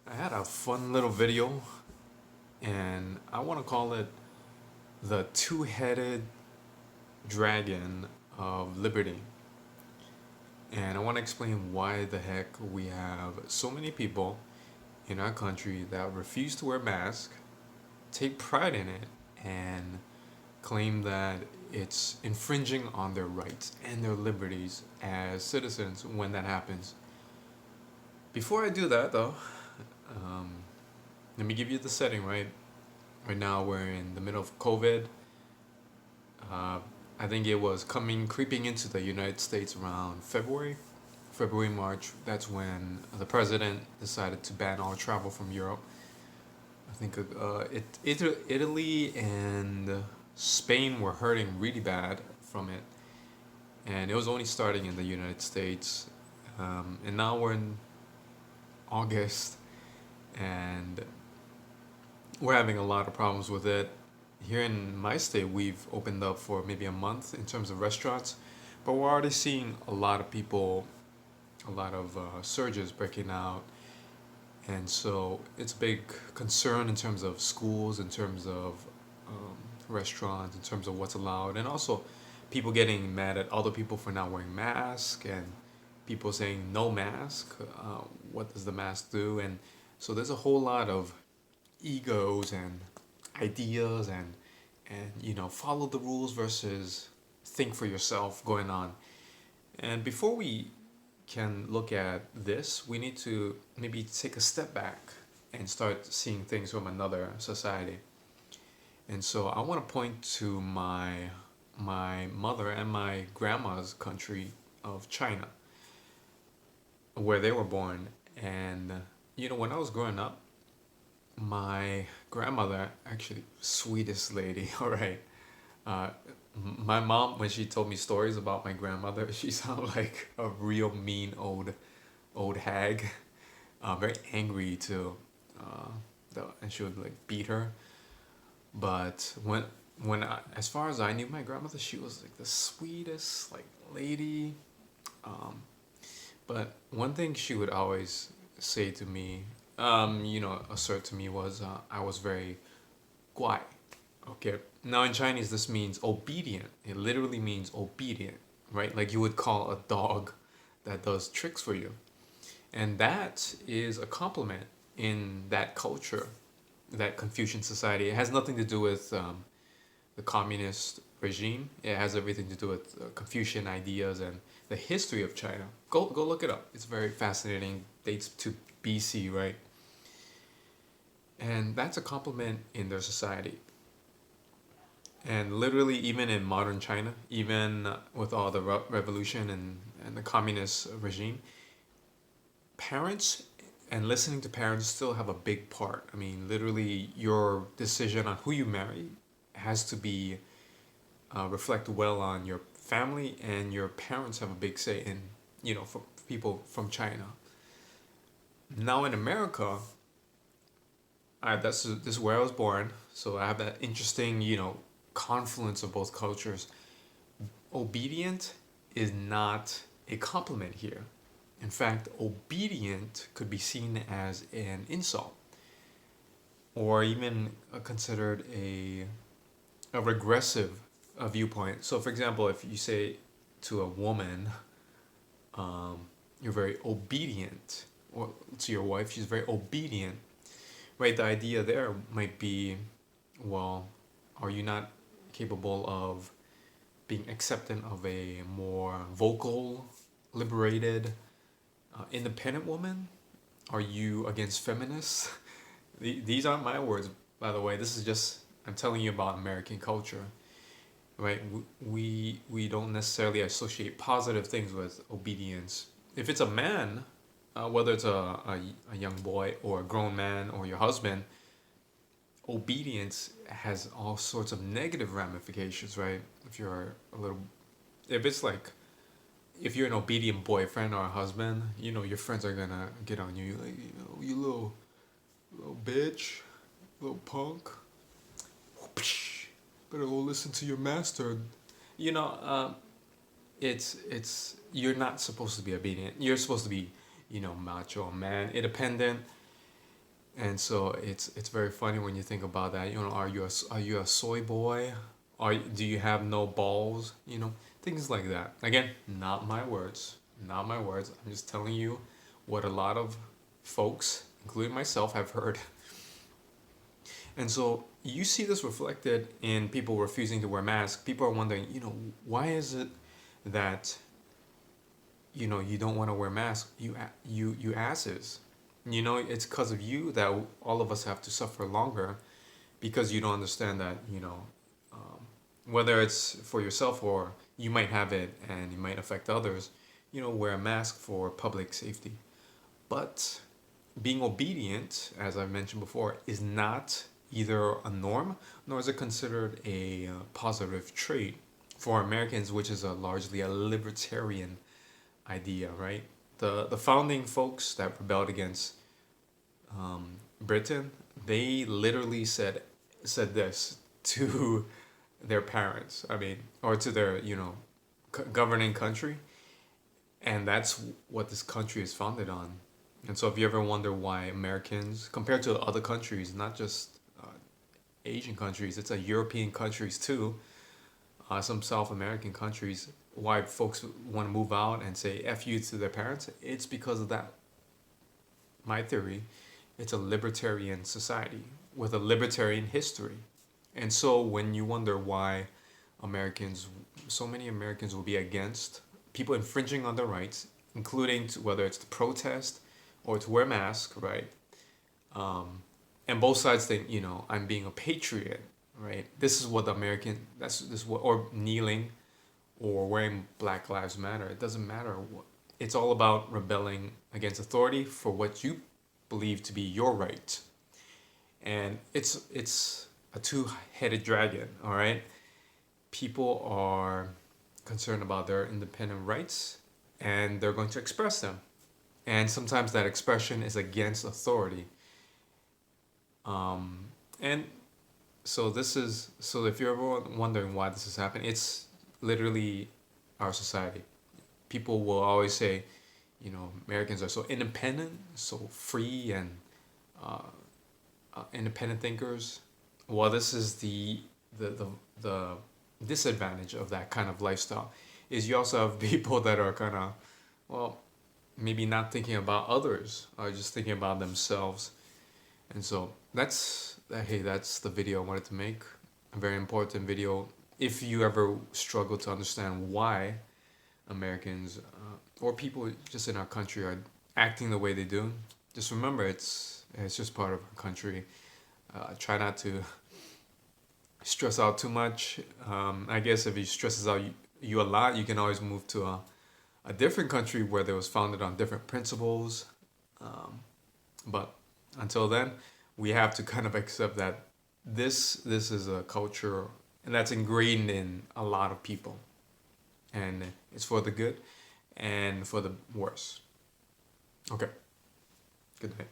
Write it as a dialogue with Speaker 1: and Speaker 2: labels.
Speaker 1: I had a fun little video, and I want to call it the two headed dragon of liberty. And I want to explain why the heck we have so many people in our country that refuse to wear masks, take pride in it, and claim that it's infringing on their rights and their liberties as citizens when that happens. Before I do that, though, um, let me give you the setting, right? Right now, we're in the middle of COVID. Uh, I think it was creeping into the United States around February, March. That's when the president decided to ban all travel from Europe. I think Italy and Spain were hurting really bad from it, and it was only starting in the United States. And now we're in August, and we're having a lot of problems with it. Here in my state, we've opened up for maybe a month in terms of restaurants, but we're already seeing a lot of people, a lot of surges breaking out. And so it's a big concern in terms of schools, in terms of um, restaurants, in terms of what's allowed, and also people getting mad at other people for not wearing masks and people saying no mask. What does the mask do? And so there's a whole lot of egos and ideas and follow the rules versus think for yourself going on. And before we can look at this, we need to maybe take a step back and start seeing things from another society. And so I want to point to my mother and my grandma's country of China, where they were born. And when I was growing up, my grandmother, actually, sweetest lady, all right. Uh, my mom, when she told me stories about my grandmother, she sounded like a real mean old hag, very angry too. Uh, and she would like beat her. But as far as I knew, my grandmother, she was like the sweetest like lady. Um, but one thing she would always say to me, assert to me was I was very guai. Okay. Now in Chinese, this means obedient. It literally means obedient, right? Like you would call a dog that does tricks for you. And that is a compliment in that culture, that Confucian society. It has nothing to do with the communist regime. It has everything to do with Confucian ideas and the history of China. Go look it up. It's very fascinating. Dates to BC, right? And that's a compliment in their society. And literally, even in modern China, even with all the revolution and the communist regime, parents and listening to parents still have a big part. I mean, literally, your decision on who you marry has to be reflect well on your family, and your parents have a big say in, for people from China. Now in America, this is where I was born, so I have that interesting, confluence of both cultures. Obedient is not a compliment here. In fact, obedient could be seen as an insult or even considered a regressive viewpoint. So, for example, if you say to a woman, um, you're very obedient, or to your wife, she's very obedient, right? The idea there might be, well, are you not capable of being acceptant of a more vocal, liberated, independent woman? Are you against feminists? These aren't my words, by the way. This is just, I'm telling you about American culture, right? We don't necessarily associate positive things with obedience. If it's a man, whether it's a young boy or a grown man or your husband, obedience has all sorts of negative ramifications, right? If it's like, if you're an obedient boyfriend or a husband, your friends are gonna get on you, like, you little bitch, little punk. Better go listen to your master. You know, you're not supposed to be obedient. You're supposed to be, macho man, independent. And so it's very funny when you think about that. You know, are you a soy boy? Do you have no balls? You know, things like that. Again, not my words, not my words. I'm just telling you what a lot of folks, including myself, have heard. And so you see this reflected in people refusing to wear masks. People are wondering, you know, why is it that you don't want to wear masks? You asses. You know, it's because of you that all of us have to suffer longer because you don't understand that, whether it's for yourself or you might have it and it might affect others, wear a mask for public safety. But being obedient, as I mentioned before, is not either a norm nor is it considered a positive trait for Americans, which is largely a libertarian idea, right? The founding folks that rebelled against Britain, they literally said this to their parents. I mean, or to their governing country, and that's what this country is founded on. And so, if you ever wonder why Americans, compared to other countries, not just Asian countries, it's a European countries too, some South American countries, why folks want to move out and say "f you" to their parents, it's because of that. My theory, it's a libertarian society with a libertarian history. And so when you wonder why Americans, so many Americans will be against people infringing on their rights, including whether it's to protest or to wear masks, right? And both sides think, I'm being a patriot, right? This is what the American, this is what, or kneeling or wearing Black Lives Matter. It doesn't matter what. It's all about rebelling against authority for what you believe to be your right. And it's a two-headed dragon, all right? People are concerned about their independent rights and they're going to express them. And sometimes that expression is against authority. And so if you're ever wondering why this is happening, it's literally our society. People will always say, Americans are so independent, so free, and uh, independent thinkers. Well, this is the disadvantage of that kind of lifestyle, is you also have people that are kind of, well, maybe not thinking about others, or just thinking about themselves. And so that's the video I wanted to make. A very important video. If you ever struggle to understand why Americans or people just in our country are acting the way they do, just remember it's just part of our country. Try not to stress out too much. I guess if it stresses out you a lot, you can always move to a different country where it was founded on different principles. But until then, we have to kind of accept that this is a culture and that's ingrained in a lot of people, and it's for the good and for the worse. Okay, good night.